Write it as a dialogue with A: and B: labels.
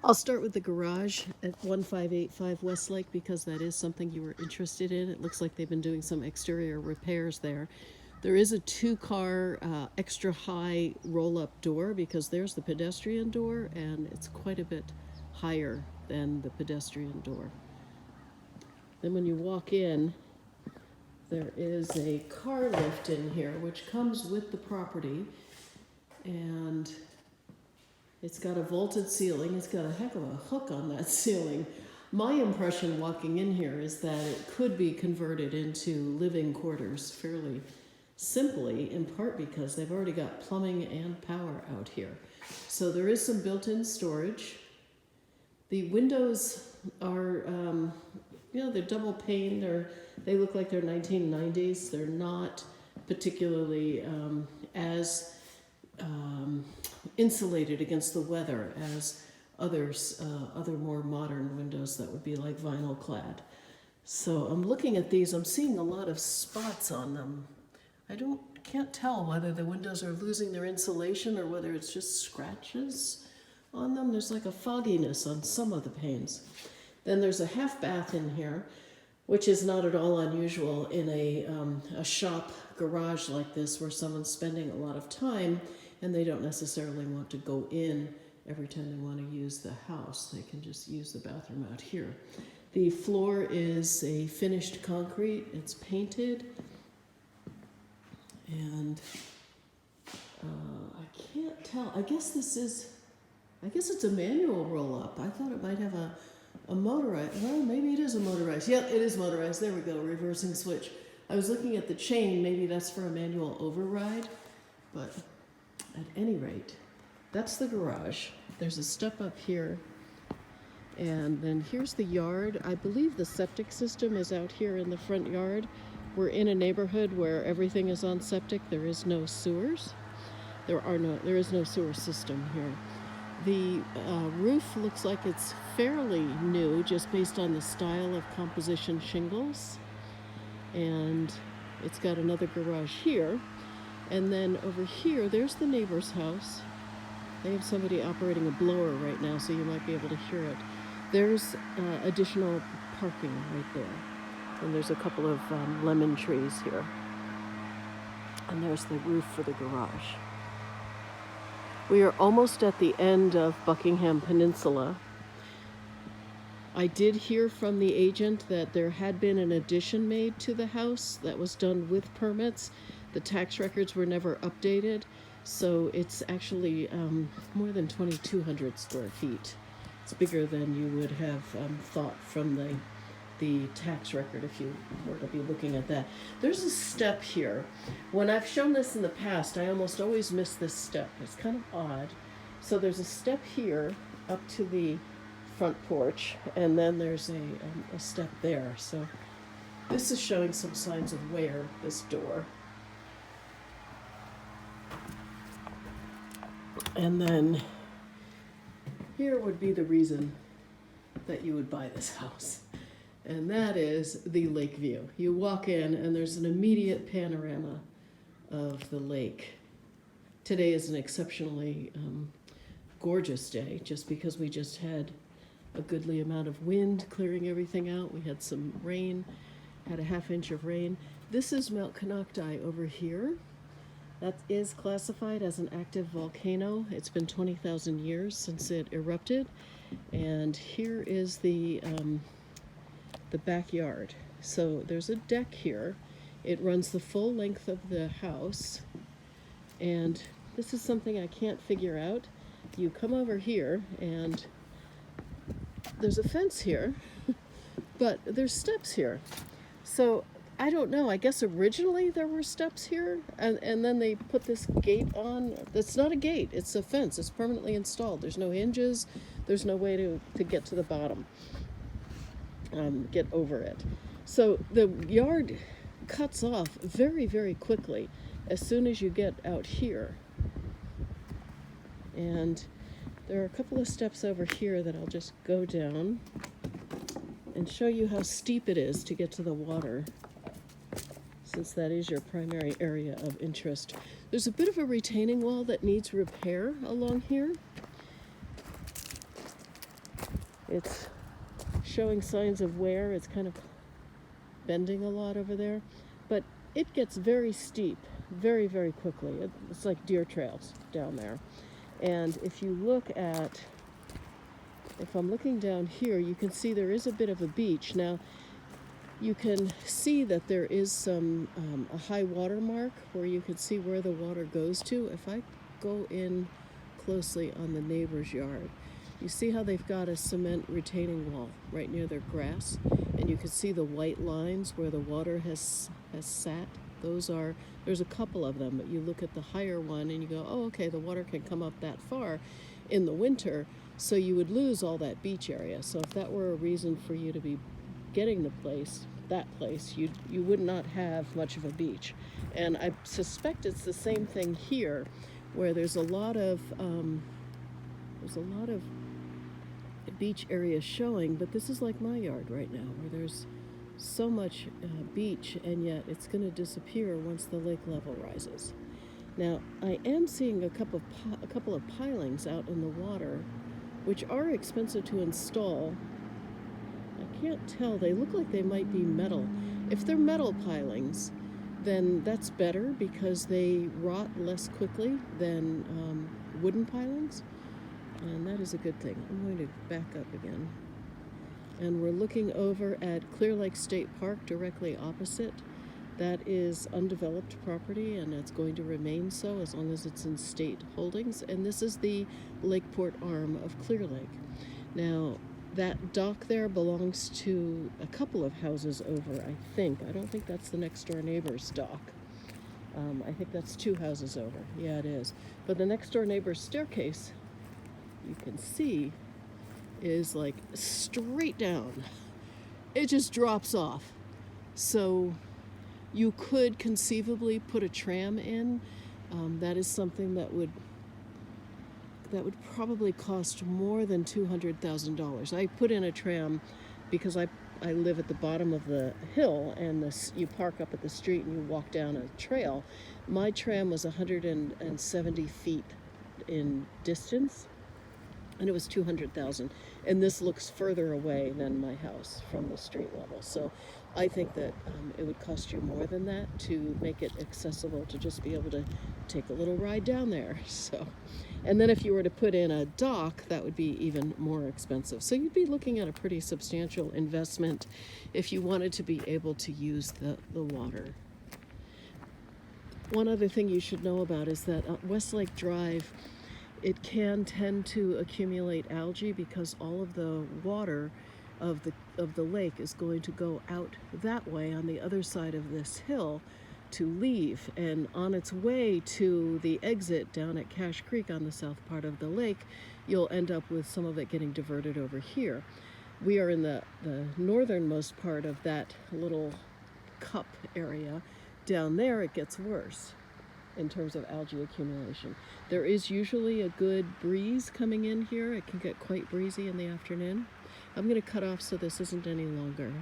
A: I'll start with the garage at 1585 Westlake because that is something you were interested in. It looks like they've been doing some exterior repairs there. There is a two-car extra high roll-up door because there's the pedestrian door and it's quite a bit higher than the pedestrian door. Then when you walk in, there is a car lift in here which comes with the property, and it's got a vaulted ceiling. It's got a heck of a hook on that ceiling. My impression walking in here is that it could be converted into living quarters fairly simply, in part because they've already got plumbing and power out here. So there is some built-in storage. The windows are, they're double pane, or they look like they're 1990s. They're not particularly as insulated against the weather as other more modern windows that would be like vinyl clad. So I'm looking at these, I'm seeing a lot of spots on them. Can't tell whether the windows are losing their insulation or whether it's just scratches on them. There's like a fogginess on some of the panes. Then there's a half bath in here, which is not at all unusual in a shop garage like this where someone's spending a lot of time and they don't necessarily want to go in every time they want to use the house. They can just use the bathroom out here. The floor is a finished concrete. It's painted. And I can't tell. I guess it's a manual roll-up. I thought it might have a motorized. Well, maybe it is a motorized. Yep, it is motorized. There we go, reversing switch. I was looking at the chain. Maybe that's for a manual override. But at any rate, that's the garage. There's a step up here. And then here's the yard. I believe the septic system is out here in the front yard. We're in a neighborhood where everything is on septic. There is no sewers. There is no sewer system here. The roof looks like it's fairly new, just based on the style of composition shingles. And it's got another garage here. And then over here, there's the neighbor's house. They have somebody operating a blower right now, so you might be able to hear it. There's additional parking right there. And there's a couple of lemon trees here. And there's the roof for the garage. We are almost at the end of Buckingham Peninsula. I did hear from the agent that there had been an addition made to the house that was done with permits. The tax records were never updated, so it's actually more than 2,200 square feet. It's bigger than you would have thought from the tax record if you were to be looking at that. There's a step here. When I've shown this in the past, I almost always miss this step. It's kind of odd. So there's a step here up to the front porch, and then there's a step there. So this is showing some signs of wear, this door. And then here would be the reason that you would buy this house. And that is the lake view. You walk in and there's an immediate panorama of the lake. Today is an exceptionally gorgeous day just because we just had a goodly amount of wind clearing everything out. We had some rain, had a half-inch of rain. This is Mount Konocti over here. That is classified as an active volcano. It's been 20,000 years since it erupted. And here is the backyard. So there's a deck here. It runs the full length of the house. And this is something I can't figure out. You come over here and there's a fence here, but there's steps here. So I don't know. I guess originally there were steps here, and then they put this gate on. It's not a gate. It's a fence. It's permanently installed. There's no hinges. There's no way to get to the bottom. Get over it. So the yard cuts off very, very quickly as soon as you get out here. And there are a couple of steps over here that I'll just go down and show you how steep it is to get to the water, since that is your primary area of interest. There's a bit of a retaining wall that needs repair along here. It's showing signs of wear. It's kind of bending a lot over there, but it gets very steep very, very quickly. It's like deer trails down there. And if I'm looking down here, you can see there is a bit of a beach. Now, you can see that there is a high water mark where you can see where the water goes to. If I go in closely on the neighbor's yard, you see how they've got a cement retaining wall right near their grass, and you can see the white lines where the water has sat. There's a couple of them, but you look at the higher one and you go, oh, okay, the water can come up that far in the winter, so you would lose all that beach area. So if that were a reason for you to be getting that place, you would not have much of a beach. And I suspect it's the same thing here, where there's a lot of beach areas showing, but this is like my yard right now, where there's so much beach, and yet it's going to disappear once the lake level rises. Now, I am seeing a couple of pilings out in the water, which are expensive to install. I can't tell. They look like they might be metal. If they're metal pilings, then that's better because they rot less quickly than wooden pilings, and that is a good thing. I'm going to back up again. And we're looking over at Clear Lake State Park directly opposite. That is undeveloped property, and it's going to remain so as long as it's in state holdings. And this is the Lakeport arm of Clear Lake. Now, that dock there belongs to a couple of houses over, I think. I don't think that's the next door neighbor's dock. I think that's 2 houses over. Yeah, it is. But the next door neighbor's staircase, you can see, is like straight down. It just drops off. So you could conceivably put a tram in. That is something that would probably cost more than $200,000. I put in a tram because I live at the bottom of the hill, and you park up at the street and you walk down a trail. My tram was 170 feet in distance, and it was $200,000. And this looks further away than my house from the street level. So I think that it would cost you more than that to make it accessible to just be able to take a little ride down there. So, and then if you were to put in a dock, that would be even more expensive. So you'd be looking at a pretty substantial investment if you wanted to be able to use the water. One other thing you should know about is that Westlake Drive, it can tend to accumulate algae because all of the water of the lake is going to go out that way on the other side of this hill to leave, and on its way to the exit down at Cache Creek on the south part of the lake, you'll end up with some of it getting diverted over here. We are in the northernmost part of that little cup area. Down there it gets worse in terms of algae accumulation. There is usually a good breeze coming in here. It can get quite breezy in the afternoon. I'm going to cut off so this isn't any longer.